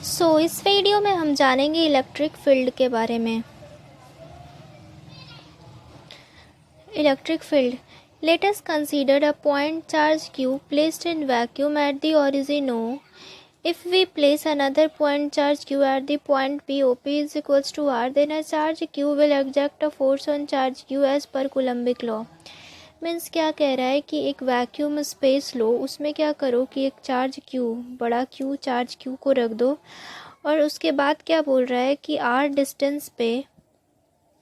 इस वीडियो में हम जानेंगे इलेक्ट्रिक फील्ड के बारे में। Electric field, let us consider a point charge q placed in vacuum at the origin O. If we place another point charge q at the point P, OP is equals to R, then a charge q will exert a force on charge q as per Coulombic law. Means क्या कह रहा है कि एक vacuum space लो, उसमें क्या करो कि एक चार्ज q, बड़ा q चार्ज q को रख दो, और उसके बाद क्या बोल रहा है कि r डिस्टेंस पे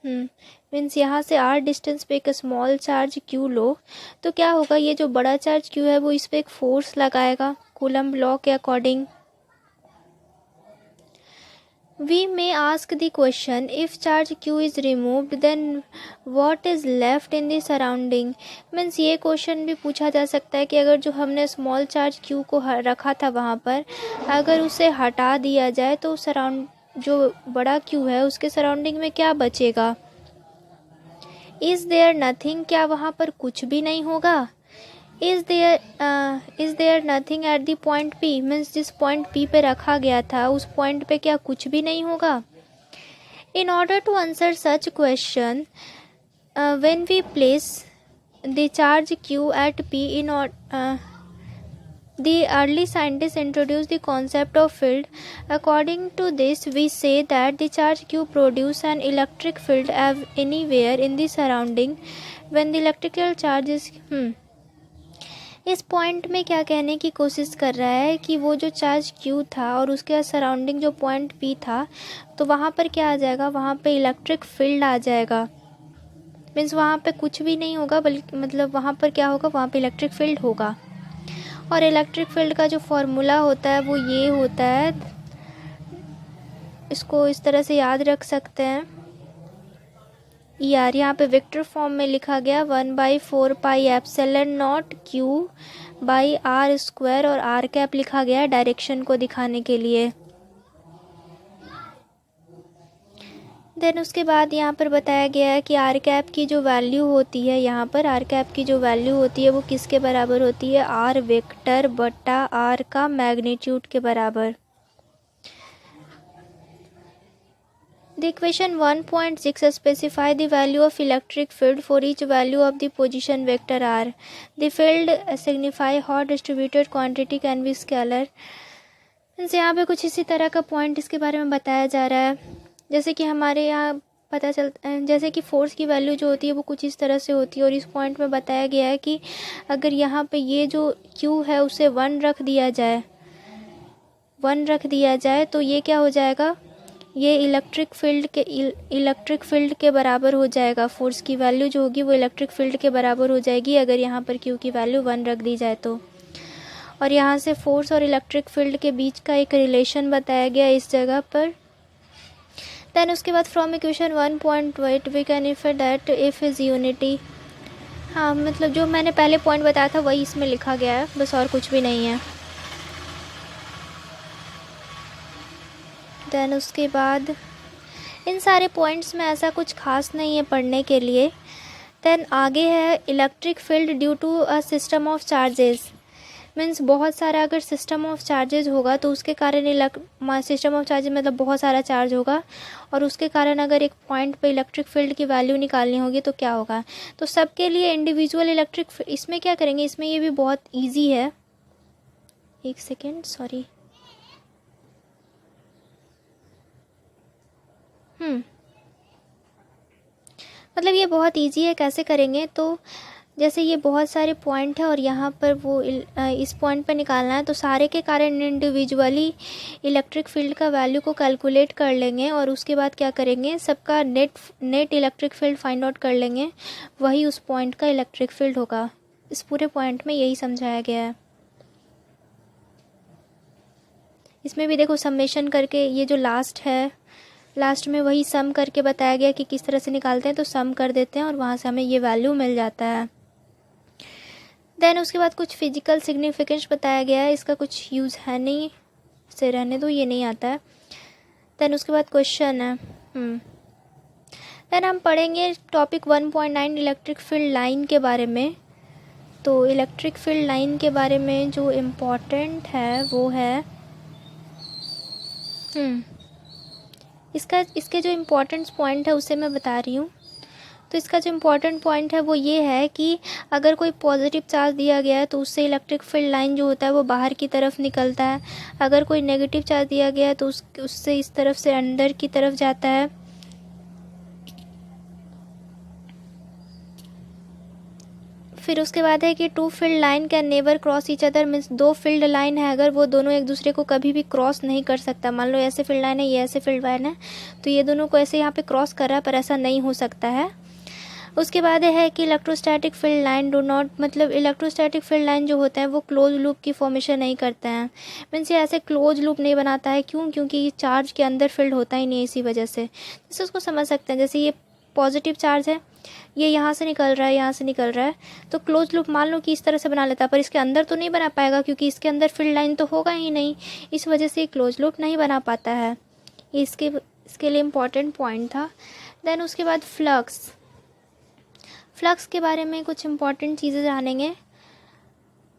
मीन्स यहाँ से r डिस्टेंस पे एक स्मॉल चार्ज q लो, तो क्या होगा, ये जो बड़ा चार्ज q है वो इस पर एक फोर्स लगाएगा कूलम्ब लॉ के according. We may ask the question, if charge q is removed then what is left in the surrounding। Means ये क्वेश्चन भी पूछा जा सकता है कि अगर जो हमने स्मॉल चार्ज q को रखा था वहाँ पर, अगर उसे हटा दिया जाए तो जो बड़ा q है उसके सराउंडिंग में क्या बचेगा। इज़ देयर नथिंग, क्या वहाँ पर कुछ भी नहीं होगा। Is there nothing at the point P, means जिस पॉइंट P पे रखा गया था उस पॉइंट पे क्या कुछ भी नहीं होगा। In order to answer such question, when we place the charge Q at P the early scientists introduced the concept of field. According to this, we say that the charge Q produce an electric field anywhere in the surrounding when the electrical charge is इस point में क्या कहने की कोशिश कर रहा है कि वो जो चार्ज Q था और उसके सराउंडिंग जो पॉइंट P था, तो वहाँ पर क्या आ जाएगा, वहाँ पे इलेक्ट्रिक फील्ड आ जाएगा। मीन्स वहाँ पे कुछ भी नहीं होगा, बल्कि मतलब वहाँ पर क्या होगा, वहाँ पे इलेक्ट्रिक फील्ड होगा। और इलेक्ट्रिक फील्ड का जो फॉर्मूला होता है वो ये होता है, इसको इस तरह से याद रख सकते हैं यार, यहाँ पे वेक्टर फॉर्म में लिखा गया 1/4 pi epsilon not q by r square, और r कैप लिखा गया है डायरेक्शन को दिखाने के लिए। देन उसके बाद यहाँ पर बताया गया है कि आर कैप की जो वैल्यू होती है, यहाँ पर आर कैप की जो वैल्यू होती है वो किसके बराबर होती है, आर वेक्टर बटा आर का मैग्नीट्यूड के बराबर। The equation 1.6 specify the value of electric field for each value of the position vector r. The field signify how distributed quantity can be scalar. यहाँ पे कुछ इसी तरह का पॉइंट इसके बारे में बताया जा रहा है, जैसे कि हमारे यहाँ पता चलता है, जैसे कि फोर्स की वैल्यू जो होती है वो कुछ इस तरह से होती है, और इस पॉइंट में बताया गया है कि अगर यहाँ पे ये जो Q है उसे 1 रख दिया जाए तो ये क्या हो जाएगा, ये इलेक्ट्रिक फील्ड के बराबर हो जाएगा। फोर्स की वैल्यू जो होगी वो इलेक्ट्रिक फील्ड के बराबर हो जाएगी अगर यहाँ पर Q की वैल्यू 1 रख दी जाए तो। और यहाँ से फोर्स और इलेक्ट्रिक फील्ड के बीच का एक रिलेशन बताया गया इस जगह पर। देन उसके बाद from equation 1.8 we can infer that if is unity. हाँ, मतलब जो मैंने पहले पॉइंट बताया था वही इसमें लिखा गया है, बस और कुछ भी नहीं है। देन उसके बाद इन सारे पॉइंट्स में ऐसा कुछ खास नहीं है पढ़ने के लिए। देन आगे है electric field due to a system of charges. Means बहुत सारा अगर सिस्टम ऑफ चार्जेस होगा तो उसके कारण सिस्टम ऑफ चार्जेस मतलब बहुत सारा चार्ज होगा, और उसके कारण अगर एक पॉइंट पे इलेक्ट्रिक फील्ड की वैल्यू निकालनी होगी तो क्या होगा। तो सबके लिए इंडिविजुअल इलेक्ट्रिक, इसमें क्या करेंगे, इसमें ये भी बहुत ईजी है। एक सेकेंड, सॉरी। मतलब ये बहुत इजी है, कैसे करेंगे, तो जैसे ये बहुत सारे पॉइंट है और यहाँ पर वो इस पॉइंट पर निकालना है, तो सारे के कारण इंडिविजुअली इलेक्ट्रिक फील्ड का वैल्यू को कैलकुलेट कर लेंगे, और उसके बाद क्या करेंगे, सबका net electric field find out कर लेंगे, वही उस पॉइंट का इलेक्ट्रिक फील्ड होगा। इस पूरे पॉइंट में यही समझाया गया है। इसमें भी देखो समेशन करके, ये जो लास्ट में वही सम करके बताया गया कि किस तरह से निकालते हैं, तो सम कर देते हैं और वहाँ से हमें ये वैल्यू मिल जाता है। देन उसके बाद कुछ फिजिकल सिग्निफिकेंस बताया गया है, इसका कुछ यूज़ है नहीं, से रहने दो, ये नहीं आता है। देन उसके बाद क्वेश्चन है। देन हम पढ़ेंगे टॉपिक 1.9 इलेक्ट्रिक फील्ड लाइन के बारे में। तो इलेक्ट्रिक फील्ड लाइन के बारे में जो इम्पोर्टेंट है वो है हम्म इसके जो इम्पोर्टेंट पॉइंट है उसे मैं बता रही हूँ। तो इसका जो इम्पोर्टेंट पॉइंट है वो ये है कि अगर कोई पॉजिटिव चार्ज दिया गया है तो उससे इलेक्ट्रिक फील्ड लाइन जो होता है वो बाहर की तरफ निकलता है। अगर कोई नेगेटिव चार्ज दिया गया है तो उससे इस तरफ से अंदर की तरफ जाता है। फिर उसके बाद है कि two field line can never cross each other, means दो फील्ड लाइन है अगर वो दोनों एक दूसरे को कभी भी क्रॉस नहीं कर सकता। मान लो ऐसे फील्ड लाइन है, ये ऐसे फील्ड लाइन है, तो ये दोनों को ऐसे यहाँ पे क्रॉस कर रहा है, पर ऐसा नहीं हो सकता है। उसके बाद है कि electrostatic field line do not, मतलब इलेक्ट्रोस्टैटिक फील्ड लाइन जो होता है वो क्लोज लूप की फॉर्मेशन नहीं करते हैं। मीन्स ये ऐसे क्लोज लूप नहीं बनाता है। क्यों? क्योंकि ये चार्ज के अंदर फील्ड होता ही नहीं है, इसी वजह से। जैसे उसको समझ सकते हैं, जैसे ये पॉजिटिव चार्ज है, ये यहाँ से निकल रहा है, यहाँ से निकल रहा है, तो क्लोज लूप मान लो कि इस तरह से बना लेता है, पर इसके अंदर तो नहीं बना पाएगा क्योंकि इसके अंदर फील्ड लाइन तो होगा ही नहीं। इस वजह से क्लोज लूप नहीं बना पाता है। ये इसके लिए इम्पॉर्टेंट पॉइंट था। देन उसके बाद फ्लक्स के बारे में कुछ इम्पॉर्टेंट चीज़ें जानेंगे।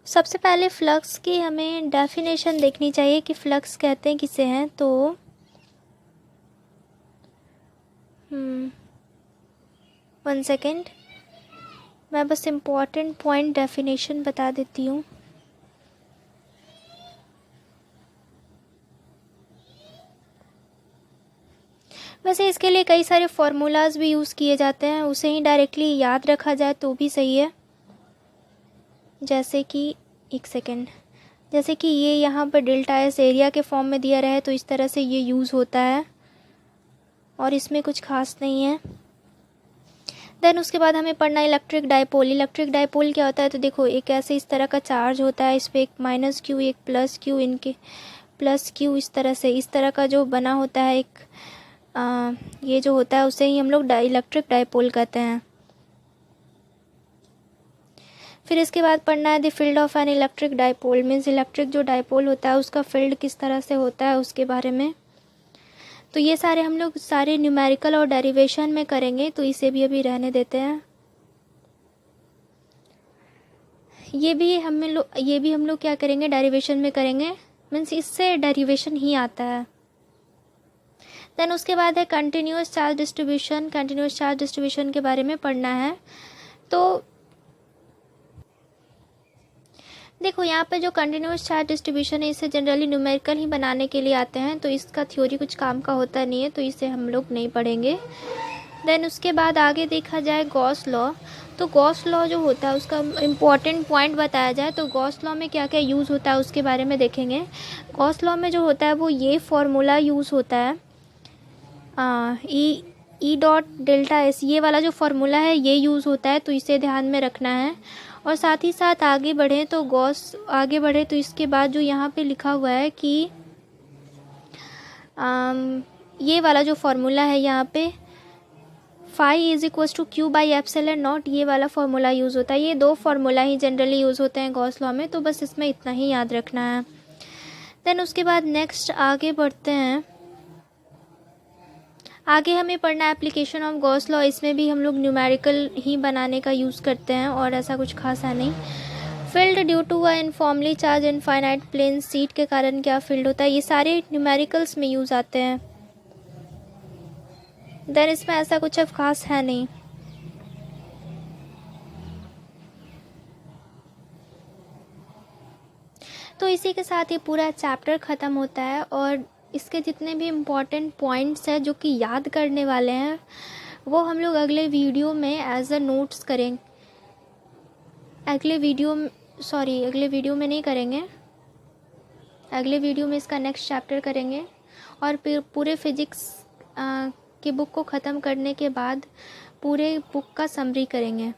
सबसे पहले फ्लक्स की हमें डेफिनेशन देखनी चाहिए कि फ्लक्स कहते हैं किसे हैं। तो 1 सेकेंड, मैं बस इम्पॉर्टेंट पॉइंट डेफिनेशन बता देती हूँ। वैसे इसके लिए कई सारे फार्मूलाज भी यूज़ किए जाते हैं, उसे ही डायरेक्टली याद रखा जाए तो भी सही है। जैसे कि 1 सेकेंड, जैसे कि ये यहाँ पर डेल्टा एस एरिया के फॉर्म में दिया रहे तो इस तरह से ये यूज़ होता है और इसमें कुछ खास नहीं है। देन उसके बाद हमें पढ़ना इलेक्ट्रिक डाइपोल। इलेक्ट्रिक डाइपोल क्या होता है? तो देखो, एक ऐसे इस तरह का चार्ज होता है, इस पर एक माइनस क्यू एक प्लस क्यू, इनके प्लस क्यू इस तरह से, इस तरह का जो बना होता है एक ये जो होता है उसे ही हम लोग इलेक्ट्रिक डाइपोल कहते हैं। फिर इसके बाद पढ़ना है the field of an electric dipole, means electric जो डाइपोल होता है उसका फील्ड किस तरह से होता है उसके बारे में। तो ये सारे हम लोग सारे न्यूमेरिकल और डेरिवेशन में करेंगे, तो इसे भी अभी रहने देते हैं। ये भी हम लोग क्या करेंगे, डेरिवेशन में करेंगे, मीन्स इससे डेरिवेशन ही आता है। देन उसके बाद है continuous charge distribution. Continuous charge distribution के बारे में पढ़ना है। तो देखो, यहाँ पे जो कंटिन्यूस चार्ज डिस्ट्रीब्यूशन है इसे जनरली न्यूमेरिकल ही बनाने के लिए आते हैं, तो इसका थ्योरी कुछ काम का होता नहीं है, तो इसे हम लोग नहीं पढ़ेंगे। देन उसके बाद आगे देखा जाए गॉस लॉ। तो गॉस लॉ जो होता है उसका इम्पॉर्टेंट पॉइंट बताया जाए तो गॉस लॉ में क्या क्या यूज़ होता है उसके बारे में देखेंगे। गॉस लॉ में जो होता है वो ये फॉर्मूला यूज़ होता है, ई डॉट डेल्टा एस, ये वाला जो फार्मूला है ये यूज़ होता है, तो इसे ध्यान में रखना है। और साथ ही साथ आगे बढ़े तो इसके बाद जो यहाँ पे लिखा हुआ है कि ये वाला जो फार्मूला है यहाँ पे phi is equals to Q by epsilon naught, ये वाला फार्मूला यूज़ होता है। ये दो फार्मूला ही जनरली यूज़ होते हैं गॉस लॉ में, तो बस इसमें इतना ही याद रखना है। देन उसके बाद नेक्स्ट आगे बढ़ते हैं। आगे हमें पढ़ना है एप्लीकेशन ऑफ गॉस लॉ। इसमें भी हम लोग न्यूमेरिकल ही बनाने का यूज़ करते हैं और ऐसा कुछ खास है नहीं। Field due to a uniformly charge infinite plane sheet के कारण क्या फील्ड होता है, ये सारे न्यूमेरिकल्स में यूज़ आते हैं। देन इसमें ऐसा कुछ अब खास है नहीं। तो इसी के साथ ये पूरा चैप्टर ख़त्म होता है और इसके जितने भी इम्पॉर्टेंट पॉइंट्स हैं जो कि याद करने वाले हैं वो हम लोग अगले वीडियो में एज अ नोट्स करेंगे। अगले वीडियो में नहीं करेंगे, अगले वीडियो में इसका नेक्स्ट चैप्टर करेंगे और फिर पूरे फिजिक्स की बुक को ख़त्म करने के बाद पूरे बुक का समरी करेंगे।